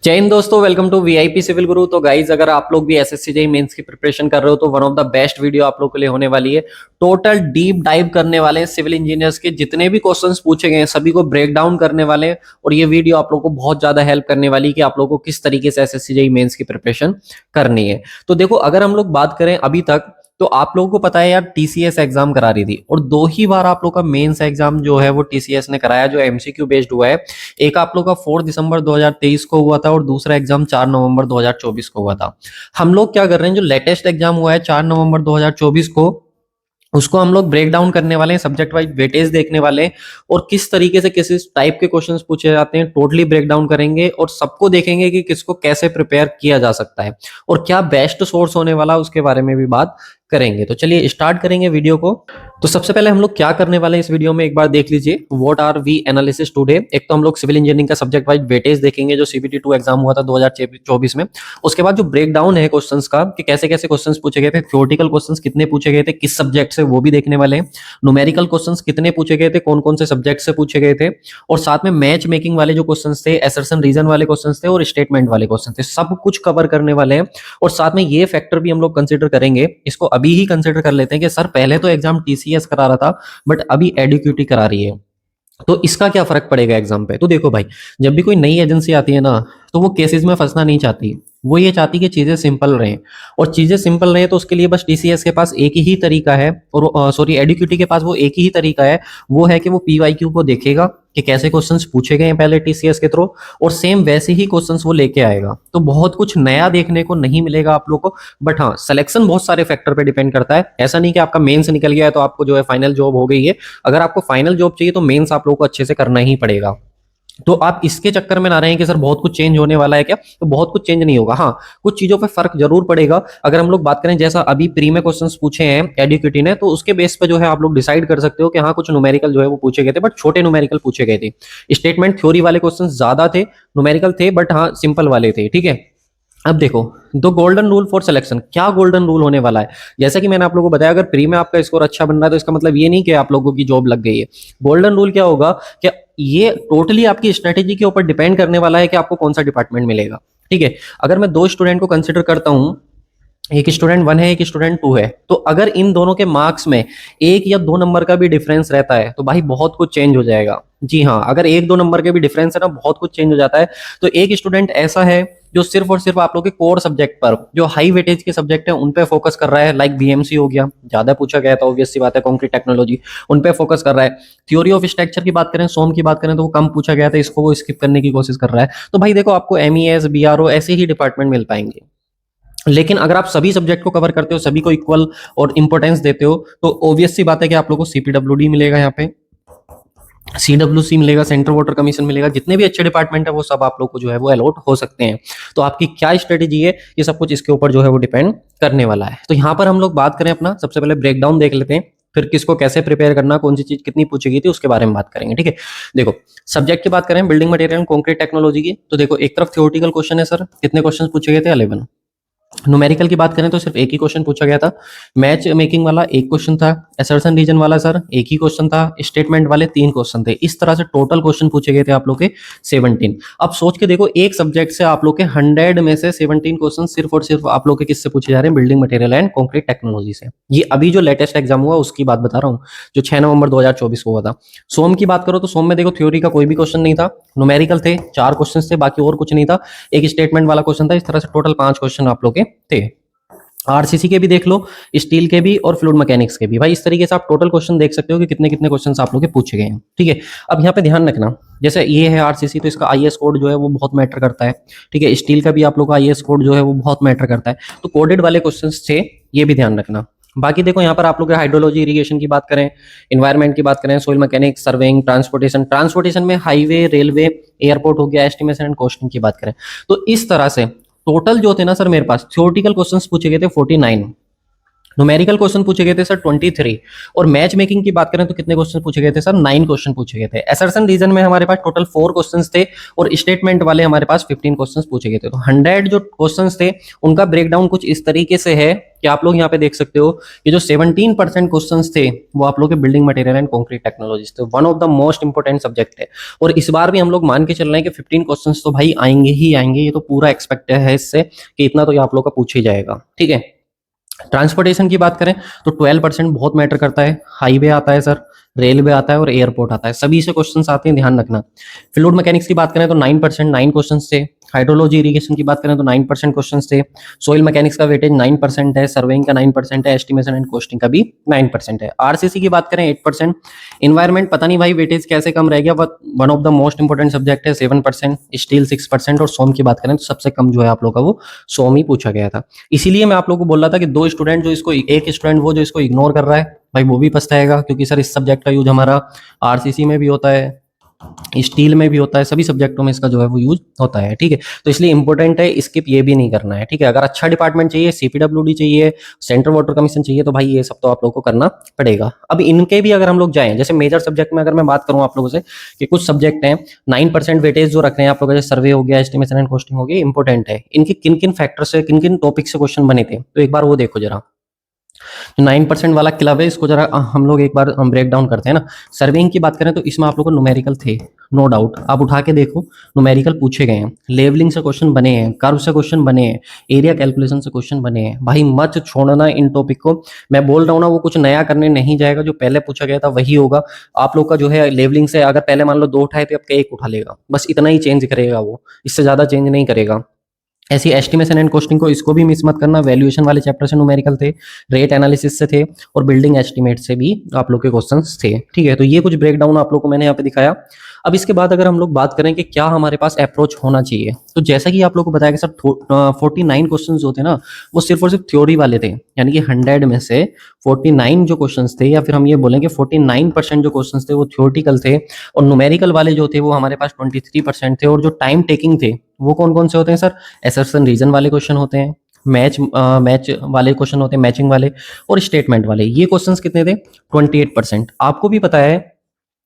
जय हिंद दोस्तों, welcome to VIP civil गुरु। तो गाइज, अगर आप लोग भी एसएससी जेईई मेंस की प्रिपरेशन कर रहे हो तो one of the best video आप लोग के लिए होने वाली है। टोटल डीप डाइव करने वाले हैं सिविल इंजीनियर्स के जितने भी क्वेश्चंस पूछे गए हैं सभी को ब्रेक डाउन करने वाले हैं। और ये वीडियो आप लोग को बहुत ज्यादा हेल्प करने वाली है कि आप लोग को किस तरीके से एसएससी जेईई मेंस की प्रिपरेशन करनी है। तो देखो, अगर हम लोग बात करें अभी तक, तो आप लोगों को पता है यार, टीसीएस एग्जाम करा रही थी और दो ही बार आप लोग का मेंस एग्जाम जो है वो टीसीएस ने कराया, जो एमसीक्यू बेस्ड हुआ है। एक आप लोग का 4 दिसंबर 2023 को हुआ था और दूसरा एग्जाम 4 नवंबर 2024 को हुआ था। हम लोग क्या कर रहे हैं, जो लेटेस्ट एग्जाम हुआ है 4 नवंबर 2024 को, उसको हम लोग ब्रेक डाउन करने वाले हैं, सब्जेक्ट वाइज वेटेज देखने वाले हैं और किस तरीके से किस टाइप के क्वेश्चंस पूछे जाते हैं टोटली ब्रेक डाउन करेंगे और सबको देखेंगे कि किसको कैसे प्रिपेयर किया जा सकता है और क्या बेस्ट सोर्स होने वाला है उसके बारे में भी बात करेंगे। तो चलिए स्टार्ट करेंगे वीडियो को। तो सबसे पहले हम लोग क्या करने वाले हैं इस वीडियो में, एक बार देख लीजिए। What are we analysis today. एक तो हम लोग सिविल इंजीनियरिंग का सब्जेक्ट वाइज वेटेज देखेंगे जो सीबीटी 2 एग्जाम हुआ था 2024 में। उसके बाद जो ब्रेक डाउन है क्वेश्चंस का कि कैसे कैसे क्वेश्चंस पूछे गए थे, थ्योरेटिकल क्वेश्चंस कितने पूछे गए थे, किस सब्जेक्ट से, वो भी देखने वाले हैं। न्यूमेरिकल क्वेश्चंस कितने पूछे गए थे, कौन कौन से सब्जेक्ट से पूछे गए थे, और साथ में मैच मेकिंग वाले जो क्वेश्चंस थे, असर्शन रीजन वाले क्वेश्चंस थे और स्टेटमेंट वाले क्वेश्चन थे, सब कुछ कवर करने वाले हैं। और साथ में ये फैक्टर भी हम लोग कंसिडर करेंगे, इसको अभी ही कंसिडर कर लेते हैं कि सर पहले तो एग्जाम टीसीएस करा रहा था बट अभी एडुक्यूटी करा रही है, तो इसका क्या फर्क पड़ेगा एग्जाम पे। तो देखो भाई, जब भी कोई नई एजेंसी आती है ना, तो वो केसेस में फंसना नहीं चाहती। वो ये चाहती कि चीजें सिंपल रहें, और चीजें सिंपल रहें तो उसके लिए बस टीसीएस के पास एक ही तरीका है, और सॉरी एडुक्यूटी के पास वो एक ही तरीका है, वो है कि वो पीवाईक्यू को देखेगा कि कैसे क्वेश्चंस पूछे गए हैं पहले टीसीएस के थ्रू, और सेम वैसे ही क्वेश्चंस वो लेके आएगा। तो बहुत कुछ नया देखने को नहीं मिलेगा आप लोग को, बट हाँ, सिलेक्शन बहुत सारे फैक्टर पे डिपेंड करता है। ऐसा नहीं कि आपका मेंस निकल गया है तो आपको जो है फाइनल जॉब हो गई है। अगर आपको फाइनल जॉब चाहिए तो मेंस आप लोगों को अच्छे से करना ही पड़ेगा। तो आप इसके चक्कर में ना रहें कि सर बहुत कुछ चेंज होने वाला है क्या, तो बहुत कुछ चेंज नहीं होगा। हाँ, कुछ चीजों पे फर्क जरूर पड़ेगा। अगर हम लोग बात करें जैसा अभी प्री में क्वेश्चंस पूछे हैं एडुकेटी ने, तो उसके बेस पे जो है आप लोग डिसाइड कर सकते हो कि हाँ, कुछ न्यूमेरिकल जो है वो पूछे गए थे बट छोटे न्यूमेरिकल पूछे गए थे। स्टेटमेंट थ्योरी वाले क्वेश्चन ज्यादा थे, न्यूमेरिकल थे बट हाँ सिंपल वाले थे। ठीक है, अब देखो, दो गोल्डन रूल फॉर सिलेक्शन। क्या गोल्डन रूल होने वाला है, जैसा कि मैंने आप लोगों को बताया, अगर प्री में आपका स्कोर अच्छा बन रहा है तो इसका मतलब ये नहीं कि आप लोगों की जॉब लग गई है। गोल्डन रूल क्या होगा कि ये टोटली आपकी स्ट्रेटेजी के ऊपर डिपेंड करने वाला है कि आपको कौन सा डिपार्टमेंट मिलेगा। ठीक है, अगर मैं दो स्टूडेंट को कंसिडर करता हूं, एक स्टूडेंट 1 है एक स्टूडेंट 2 है, तो अगर इन दोनों के मार्क्स में 1 या 2 नंबर का भी डिफरेंस रहता है तो भाई बहुत कुछ चेंज हो जाएगा। जी हाँ, अगर 1-2 नंबर के भी डिफरेंस है ना, बहुत कुछ चेंज हो जाता है। तो एक स्टूडेंट ऐसा है जो सिर्फ और सिर्फ आप लोग के कोर सब्जेक्ट पर, जो हाई वेटेज के सब्जेक्ट है उन पे फोकस कर रहा है, लाइक बीएमसी हो गया, ज्यादा पूछा गया था, ऑब्वियस सी बात है, कंक्रीट टेक्नोलॉजी, उन पे फोकस कर रहा है। थ्योरी ऑफ स्ट्रक्चर की बात करें, सोम की बात करें, तो वो कम पूछा गया था, इसको वो स्किप करने की कोशिश कर रहा है। तो भाई देखो, आपको एमईएस बीआरओ ऐसे ही डिपार्टमेंट मिल पाएंगे। लेकिन अगर आप सभी सब्जेक्ट को कवर करते हो, सभी को इक्वल और इंपॉर्टेंस देते हो, तो ऑब्वियस सी बात है कि आप लोगों को सीपीडब्ल्यूडी मिलेगा, यहाँ पे सीडब्ल्यूसी मिलेगा, सेंट्रल वाटर कमीशन मिलेगा, जितने भी अच्छे डिपार्टमेंट है वो सब आप लोग को जो है वो अलॉट हो सकते हैं। तो आपकी क्या स्ट्रेटेजी है, ये सब कुछ इसके ऊपर जो है वो डिपेंड करने वाला है। तो यहाँ पर हम लोग बात करें अपना, सबसे पहले ब्रेकडाउन देख लेते हैं, फिर किसको कैसे प्रिपेयर करना, कौन सी चीज कितनी पूछी गई थी उसके बारे में बात करेंगे। ठीक है, देखो, सब्जेक्ट की बात करें बिल्डिंग मटेरियल कंक्रीट टेक्नोलॉजी की, तो देखो एक तरफ थ्योरेटिकल क्वेश्चन है सर, कितने क्वेश्चन पूछे गए थे, 11। न्यूमेरिकल की बात करें तो सिर्फ एक ही क्वेश्चन पूछा गया था। मैच मेकिंग वाला एक क्वेश्चन था, असर्शन रीजन वाला सर एक ही क्वेश्चन था, स्टेटमेंट वाले 3 क्वेश्चन थे। इस तरह से टोटल क्वेश्चन पूछे गए थे आप लोग के 17। अब सोच के देखो, एक सब्जेक्ट से आप लोग के 100 में से 17 क्वेश्चन सिर्फ और सिर्फ आप लोग के किससे पूछे जा रहे हैं, building material and concrete technology से। ये अभी जो लेटेस्ट एग्जाम हुआ उसकी बात बता रहा हूँ, जो 6 नवंबर 2024 को हुआ था। सोम की बात करो तो सोम में देखो थ्योरी का कोई भी क्वेश्चन नहीं था, न्यूमेरिकल थे 4 क्वेश्चन थे, बाकी और कुछ नहीं था, एक स्टेटमेंट वाला क्वेश्चन था। इस तरह से टोटल 5 क्वेश्चन आप लोग के थे। आरसीसी के भी देख लो, स्टील के भी और फ्लूइड मैकेनिक्स के भी। भाई इस तरीके से आप टोटल क्वेश्चन देख सकते हो कि कितने कितने क्वेश्चंस आप लोग के पूछे गए हैं। ठीक है, अब यहाँ पे ध्यान रखना, जैसे ये है आरसीसी, तो इसका आईएएस कोड जो है वो बहुत मैटर करता है। ठीक है, स्टील का भी आप लोग का आईएएस कोड जो है वो बहुत मैटर करता है। तो कोडेड वाले क्वेश्चन थे, ये भी ध्यान रखना। बाकी देखो, यहाँ पर आप लोग के हाइड्रोलॉजी इरिगेशन की बात करें, इन्वायरमेंट की बात करें, सोइल मैकेनिक्स, सर्वेइंग, ट्रांसपोर्टेशन में हाईवे, रेलवे, एयरपोर्ट हो गया, एस्टिमेशन एंड कॉस्टिंग की बात करें, तो इस तरह से टोटल जो थे ना सर, मेरे पास थ्योरेटिकल क्वेश्चंस पूछे गए थे 49। न्यूमेरिकल क्वेश्चन पूछे गए थे सर 23, और मैच मेकिंग की बात करें तो कितने क्वेश्चन पूछे गए थे सर? 9 क्वेश्चन पूछे गए थे। असर्शन रीजन में हमारे पास टोटल 4 क्वेश्चंस थे, और स्टेटमेंट वाले हमारे पास 15 क्वेश्चंस पूछे गए थे। तो 100 जो क्वेश्चंस थे उनका ब्रेकडाउन कुछ इस तरीके से है कि आप लोग यहाँ पे देख सकते हो कि जो 17% क्वेश्चंस थे वो आप लोग के building material and concrete technologies थे। One of the most important subject है, और इस बार भी हम लोग मान के चल रहे हैं कि 15 क्वेश्चंस तो भाई आएंगे ही आएंगे, ये तो पूरा एक्सपेक्ट है इससे कि इतना तो ये आप लोग का पूछ ही जाएगा। ठीक है, ट्रांसपोर्टेशन की बात करें तो 12% बहुत मैटर करता है। हाईवे आता है सर, रेलवे आता है और एयरपोर्ट आता है, सभी से क्वेश्चंस आते हैं, ध्यान रखना। फ्लूइड मैकेनिक्स की बात करें तो 9%, 9 क्वेश्चंस थे। हाइड्रोलॉजी इरिगेशन की बात करें तो 9% क्वेश्चंस थे। सोइल मैकेनिक्स का वेटेज 9% है, सर्वेइंग का 9% है, एस्टिमेशन एंड कॉस्टिंग का भी 9% है। आरसीसी की बात करें 8%। इन्वायरमेंट पता नहीं भाई वेटेज कैसे कम रह गया, but one of the most important subject है, 7%। स्टील 6%, और सोम की बात करें तो सबसे कम जो है आप लोग का वो सोम ही पूछा गया था। इसीलिए मैं आप लोगों को बोल रहा था कि दो स्टूडेंट जो इसको, एक स्टूडेंट वो जो इसको इग्नोर कर रहा है भाई वो भी पछताएगा, क्योंकि सर इस सब्जेक्ट का यूज हमारा आरसीसी में भी होता है, स्टील में भी होता है, सभी सब्जेक्टों में इसका जो है वो यूज होता है। ठीक है, तो इसलिए इंपॉर्टेंट है, स्किप ये भी नहीं करना है। ठीक है, अगर अच्छा डिपार्टमेंट चाहिए, सीपीडब्ल्यूडी चाहिए, सेंट्रल वाटर कमीशन चाहिए, तो भाई ये सब तो आप लोग को करना पड़ेगा। अब इनके भी अगर हम लोग जाएं, जैसे मेजर सब्जेक्ट में अगर मैं बात करूं आप लोगों से कि कुछ सब्जेक्ट हैं 9% वेटेज जो रख रहे हैं आप लोग, जैसे सर्वे हो गया, एस्टिमेशन एंड कॉस्टिंग हो गया, इंपॉर्टेंट है। इनके किन किन फैक्टर से, किन किन टॉपिक से क्वेश्चन बने थे, तो एक बार वो देखो जरा। 9% वाला क्लब है, इसको जरा हम लोग एक बार ब्रेक डाउन करते हैं ना। सर्वेइंग की बात करें तो इसमें आप लोग को न्यूमेरिकल थे, नो डाउट, आप उठा के देखो, न्यूमेरिकल पूछे गए हैं, लेवलिंग से क्वेश्चन बने हैं, कर्व से क्वेश्चन बने हैं, एरिया कैलकुलेशन से क्वेश्चन बने हैं। भाई मत छोड़ना इन टॉपिक को, मैं बोल रहा हूँ ना, वो कुछ नया करने नहीं जाएगा, जो पहले पूछा गया था वही होगा। आप लोग का जो है लेवलिंग से अगर पहले मान लो 2 उठाए थे, अब के 1 उठा लेगा, बस इतना ही चेंज करेगा वो, इससे ज्यादा चेंज नहीं करेगा। ऐसी एस्टिमेशन एंड कॉस्टिंग को, इसको भी मिस मत करना, वैल्यूएशन वाले चैप्टर से न्यूमेरिकल थे, रेट एनालिसिस से थे, और बिल्डिंग एस्टिमेट से भी आप लोग के क्वेश्चंस थे। ठीक है, तो ये कुछ ब्रेकडाउन आप लोग को मैंने यहाँ पे दिखाया। अब इसके बाद अगर हम लोग बात करें कि क्या हमारे पास अप्रोच होना चाहिए, तो जैसा कि आप लोग को बताया कि सर 49 क्वेश्चन जो थे ना वो सिर्फ और सिर्फ थ्योरी वाले थे, यानी कि 100 में से 49 जो क्वेश्चन थे, या फिर हम ये बोलेंगे 49% जो क्वेश्चन थे वो थ्योरेटिकल थे, और न्यूमेरिकल वाले जो थे वो हमारे पास 23% थे। और जो टाइम टेकिंग थे वो कौन कौन से होते हैं सर? असर्शन रीजन वाले क्वेश्चन होते हैं, मैच वाले क्वेश्चन होते हैं, मैचिंग वाले, और स्टेटमेंट वाले। ये क्वेश्चंस कितने थे? 28%। आपको भी पता है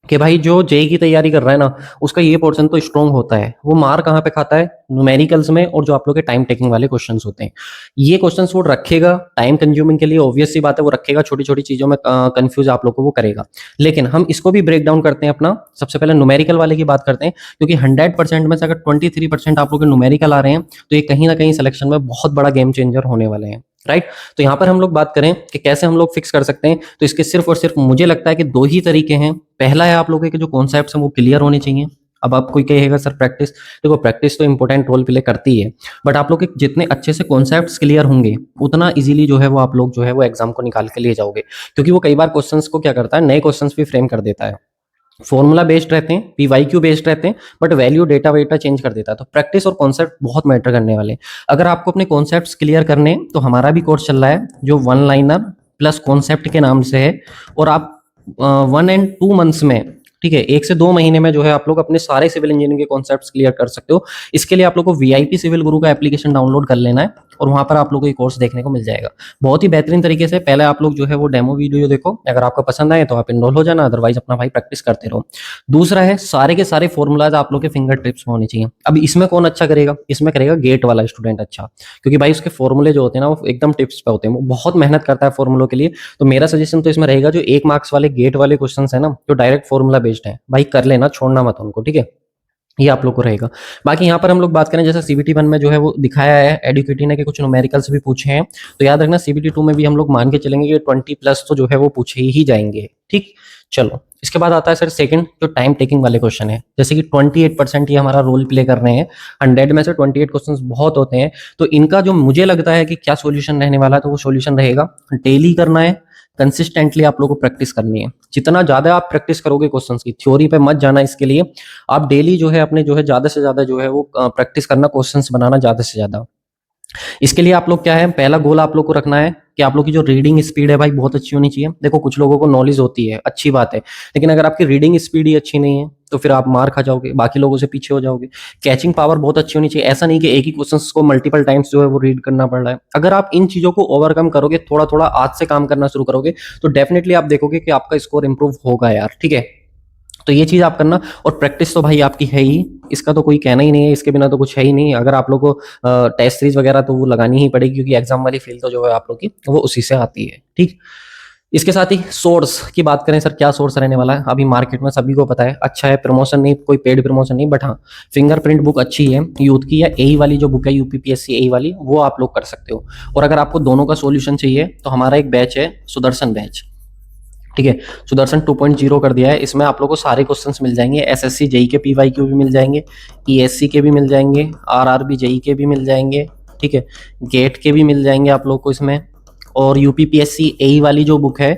कि भाई जो जेई की तैयारी कर रहा है ना, उसका ये पोर्शन तो स्ट्रॉन्ग होता है, वो मार कहाँ पे खाता है? न्यूमेरिकल्स में, और जो आप लोग के टाइम टेकिंग वाले क्वेश्चंस होते हैं। ये क्वेश्चंस वो रखेगा टाइम कंज्यूमिंग के लिए, ऑब्वियस सी बात है, वो रखेगा, छोटी छोटी चीजों में कंफ्यूज आप लोग को वो करेगा। लेकिन हम इसको भी ब्रेक डाउन करते हैं अपना। सबसे पहले न्यूमेरिकल वाले की बात करते हैं, क्योंकि 100% में से अगर 23% आप लोग के न्यूमेरिकल आ रहे हैं, तो ये कहीं ना कहीं सिलेक्शन में बहुत बड़ा गेम चेंजर होने वाले हैं। राइट, तो यहाँ पर हम लोग बात करें कि कैसे हम लोग फिक्स कर सकते हैं, तो इसके सिर्फ और सिर्फ मुझे लगता है कि 2 ही तरीके हैं। पहला है आप लोगों के जो कॉन्सेप्ट्स हैं वो क्लियर होने चाहिए। अब आप कोई कहेगा सर प्रैक्टिस, देखो प्रैक्टिस तो इंपॉर्टेंट रोल प्ले करती है, बट आप लोग के जितने अच्छे से कॉन्सेप्ट्स क्लियर होंगे उतना इजीली जो है वो आप लोग जो है वो एग्जाम को निकाल के लिए जाओगे। क्योंकि वो कई बार क्वेश्चंस को क्या करता है, नए क्वेश्चंस भी फ्रेम कर देता है, फॉर्मूला बेस्ड रहते हैं, पीवाईक्यू बेस्ड रहते हैं, बट वैल्यू डेटा वेटा चेंज कर देता है। तो प्रैक्टिस और कॉन्सेप्ट बहुत मैटर करने वाले हैं। अगर आपको अपने कॉन्सेप्ट्स क्लियर करने हैं, तो हमारा भी कोर्स चल रहा है जो 1 लाइनर प्लस कॉन्सेप्ट के नाम से है, और आप 1 एंड 2 मंथ्स में, ठीक है, 1 से 2 महीने में जो है आप लोग अपने सारे सिविल इंजीनियरिंग के कॉन्सेप्ट्स क्लियर कर सकते हो। इसके लिए आप लोग को वीआईपी सिविल गुरु का एप्लीकेशन डाउनलोड कर लेना है, और वहां पर आप लोग को ये कोर्स देखने को मिल जाएगा बहुत ही बेहतरीन तरीके से। पहले आप लोग जो है वो डेमो वीडियो देखो, अगर आपको पसंद आए तो आप इनरोल हो जाना, अदरवाइज अपना भाई प्रैक्टिस करते रहो। दूसरा है, सारे के सारे फॉर्मूलाज आप लोग के फिंगर टिप्स में होने चाहिए। अब इसमें कौन अच्छा करेगा? इसमें करेगा गेट वाला स्टूडेंट अच्छा, क्योंकि भाई उसके फॉर्मूले जो होते हैं ना वो एकदम टिप्स पे होते हैं, वो बहुत मेहनत करता है फॉर्मूलों के लिए। तो मेरा सजेशन तो इसमें रहेगा, जो 1 मार्क्स वाले गेट वाले क्वेश्चन है ना, जो डायरेक्ट फॉर्मूला बेस्ड है, भाई कर लेना, छोड़ना मत उनको। ठीक है, ये आप लोग को रहेगा। बाकी यहाँ पर हम लोग बात करें, जैसे सीबीटी 1 में जो है वो दिखाया है एडुकेटी ने कि कुछ न्यूमेरिकल्स भी पूछे हैं, तो याद रखना सीबीटी 2 में भी हम लोग मान के चलेंगे कि 20+ तो जो है वो पूछे ही जाएंगे। ठीक, चलो इसके बाद आता है सर सेकंड, जो टाइम टेकिंग वाले क्वेश्चन है। जैसे कि 28% ये हमारा रोल प्ले कर रहे हैं, 100 में से 28 क्वेश्चंस बहुत होते हैं, तो इनका जो मुझे लगता है कि क्या सॉल्यूशन रहने वाला है, तो वो सॉल्यूशन रहेगा डेली करना है, कंसिस्टेंटली आप लोगों को प्रैक्टिस करनी है। जितना ज्यादा आप प्रैक्टिस करोगे क्वेश्चंस की, थ्योरी पे मत जाना, इसके लिए आप डेली जो है अपने जो है ज्यादा से ज्यादा जो है वो प्रैक्टिस करना, क्वेश्चंस बनाना ज्यादा से ज्यादा। इसके लिए आप लोग क्या है, पहला गोल आप लोग को रखना है कि आप लोग की जो रीडिंग स्पीड है भाई बहुत अच्छी होनी चाहिए। देखो कुछ लोगों को नॉलेज होती है, अच्छी बात है, लेकिन अगर आपकी रीडिंग स्पीड ही अच्छी नहीं है तो फिर आप मार खा जाओगे, बाकी लोगों से पीछे हो जाओगे। कैचिंग पावर बहुत अच्छी होनी चाहिए, ऐसा नहीं कि एक ही क्वेश्चन को मल्टीपल टाइम्स जो है वो रीड करना पड़ रहा है। अगर आप इन चीजों को ओवरकम करोगे, थोड़ा थोड़ा आज से काम करना शुरू करोगे, तो डेफिनेटली आप देखोगे कि आपका स्कोर इंप्रूव होगा यार, ठीक है। तो ये चीज आप करना, और प्रैक्टिस तो भाई आपकी है ही, इसका तो कोई कहना ही नहीं है, इसके बिना तो कुछ है ही नहीं। अगर आप लोग को टेस्ट सीरीज वगैरह तो वो लगानी ही पड़ेगी, क्योंकि एग्जाम वाली फील्ड तो जो है आप लोग की वो उसी से आती है, ठीक। इसके साथ ही सोर्स की बात करें सर, क्या सोर्स रहने वाला है, अभी मार्केट में सभी को पता है, अच्छा है, प्रमोशन नहीं, कोई पेड प्रमोशन नहीं, बट हाँ फिंगरप्रिंट बुक अच्छी है यूथ की, या एई वाली जो बुक है यूपीपीएससी एई वाली, वो आप लोग कर सकते हो। और अगर आपको दोनों का सॉल्यूशन चाहिए तो हमारा एक बैच है सुदर्शन बैच, ठीक है। सुदर्शन 2.0 कर दिया है, इसमें आप लोग को सारे क्वेश्चंस मिल जाएंगे, एसएससी जेई के पीवाईक्यू भी मिल जाएंगे, ईएससी के भी मिल जाएंगे, आरआरबी जेई के भी मिल जाएंगे, ठीक है, गेट के भी मिल जाएंगे आप लोग को इसमें, और यूपीपीएससी एई वाली जो बुक है,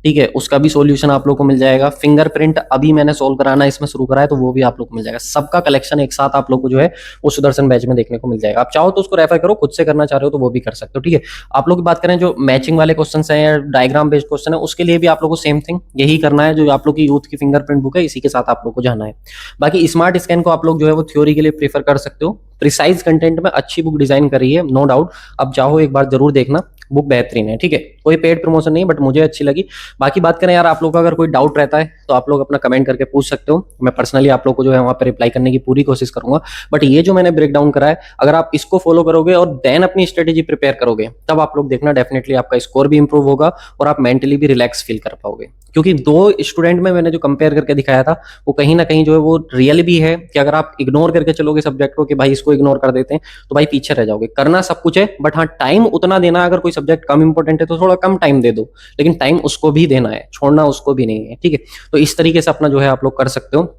ठीक है, उसका भी सॉल्यूशन आप लोग को मिल जाएगा। फिंगरप्रिंट अभी मैंने सोल्व कराना इसमें शुरू करा है, तो वो भी आप लोग को मिल जाएगा। सबका कलेक्शन एक साथ आप लोग को जो है वो सुदर्शन बैच में देखने को मिल जाएगा। आप चाहो तो उसको रेफर करो, खुद से करना चाह रहे हो तो वो भी कर सकते हो, ठीक है। आप लोग की बात करें जो मैचिंग वाले क्वेश्चन हैं या डायग्राम बेस्ड क्वेश्चन है, उसके लिए भी आप लोग को सेम थिंग यही करना है, जो आप लोग की यूथ की फिंगरप्रिंट बुक है इसी के साथ आप लोग को जाना है। बाकी स्मार्ट स्कैन को आप लोग जो है वो थ्योरी के लिए प्रीफर कर सकते हो, प्रिसाइज कंटेंट में अच्छी बुक डिजाइन करी है, नो डाउट। आप चाहो एक बार जरूर देखना, बुक बेहतरीन है, ठीक है। कोई पेड प्रमोशन नहीं, बट मुझे अच्छी लगी। बाकी बात करें यार, आप लोग का अगर कोई डाउट रहता है तो आप लोग अपना कमेंट करके पूछ सकते हो, मैं पर्सनली आप लोग को जो है वहां पर रिप्लाई करने की पूरी कोशिश करूंगा। बट ये जो मैंने ब्रेक डाउन करा है, अगर आप इसको फॉलो करोगे और देन अपनी स्ट्रेटेजी प्रिपेयर करोगे, तब आप लोग देखना डेफिनेटली आपका स्कोर भी इंप्रूव होगा और आप मेंटली भी रिलैक्स फील कर पाओगे। क्योंकि दो स्टूडेंट में मैंने जो कंपेयर करके दिखाया था, वो कहीं ना कहीं जो है वो रियल भी है, कि अगर आप इग्नोर करके चलोगे सब्जेक्ट को, कि भाई इसको इग्नोर कर देते हैं, तो भाई पीछे रह जाओगे। करना सब कुछ है, बट हाँ टाइम उतना देना, अगर कोई सब्जेक्ट कम इंपॉर्टेंट है तो थोड़ा कम टाइम दे दो, लेकिन टाइम उसको भी देना है, छोड़ना उसको भी नहीं है, ठीक है। तो इस तरीके से अपना जो है आप लोग कर सकते हो।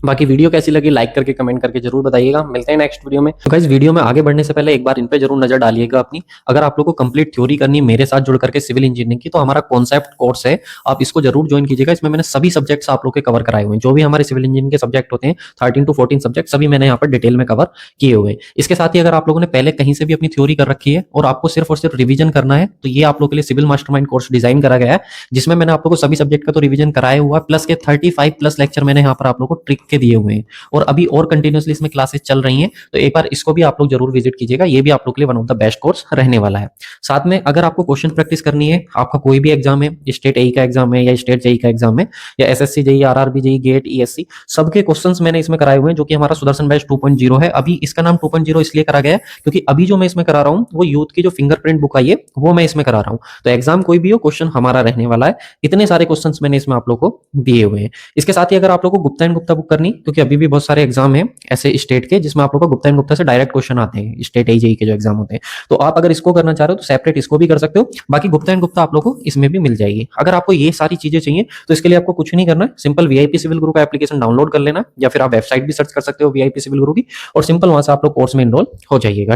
बाकी वीडियो कैसी लगी लाइक करके कमेंट करके जरूर बताइएगा। मिलते हैं नेक्स्ट वीडियो में। तो गाइस वीडियो में आगे बढ़ने से पहले एक बार इन पे जरूर नजर डालिएगा अपनी। अगर आप लोग को कंप्लीट थ्योरी करनी मेरे साथ जुड़ करके सिविल इंजीनियरिंग की, तो हमारा कॉन्सेप्ट कोर्स है, आप इसको जरूर ज्वाइन कीजिएगा। इसमें मैंने सभी सब्जेक्ट्स आप लोग के कवर कराए हुए हैं, जो भी हमारे सिविल इंजीनियरिंग के सब्जेक्ट होते हैं 13 to 14 सब्जेक्ट, सभी मैंने यहाँ पर डिटेल में कवर किए हुए हैं। इसके साथ ही अगर आप लोगों ने पहले कहीं से भी अपनी थ्योरी कर रखी है और आपको सिर्फ और सिर्फ रिवीजन करना है, तो ये आप लोग के लिए सिविल मास्टरमाइंड कोर्स डिजाइन करा गया है, जिसमें मैंने आप लोग को सभी सब्जेक्ट का तो रिवीजन कराया हुआ, प्लस के 35 प्लस लेक्चर मैंने यहाँ पर आप लोग को ट्रिक के दिए हुए हैं, और अभी और कंटिन्यूअसली इसमें क्लासेस चल रही हैं। तो एक बार इसको भी आप लोग जरूर विजिट कीजिएगा, ये भी आप लोग के लिए one of the best course रहने वाला है। साथ में अगर आपको क्वेश्चन प्रैक्टिस करनी है, आपका कोई भी एग्जाम है, स्टेट एई का एग्जाम है या स्टेट जेई का एग्जाम है या SSC JE, RRB JE, GATE, ESC, सबके क्वेश्चंस मैंने इसमें कराए हुए हैं, जो कि हमारा सुदर्शन बैच 2.0 है। अभी इसका नाम 2.0 इसलिए करा गया है क्योंकि अभी जो मैं इसमें करा रहा हूँ वो यूथ की जो फिंगरप्रिंट बुक आई है वो मैं इसमें करा रहा हूँ। तो एग्जाम कोई भी हो, क्वेश्चन हमारा रहने वाला है। इतने सारे क्वेश्चन मैंने इसमें आप लोग को दिए हुए हैं। इसके साथ ही अगर आप लोग को गुप्ता एंड गुप्ता बुक करनी, क्योंकि अभी भी बहुत सारे एग्जाम है ऐसे स्टेट के जिसमें आप लोग को गुप्ता एंड गुप्ता से डायरेक्ट क्वेश्चन आते हैं, स्टेट एई जेई के जो एग्जाम होते हैं, तो आप अगर इसको करना चाह रहे हो तो सेपरेट इसको भी कर सकते हो। बाकी गुप्ता एंड गुप्ता आप लोग को इसमें भी मिल जाएगी। अगर आपको ये सारी चीजें चाहिए तो इसके लिए आपको कुछ नहीं करना है, सिंपल वीआईपी सिविल गुरु का एप्लीकेशन डाउनलोड कर लेना, या फिर आप वेबसाइट भी सर्च कर सकते हो वीआईपी सिविल गुरु की, और सिंपल वहां से आप लोग कोर्स में इनरोल हो जाइएगा।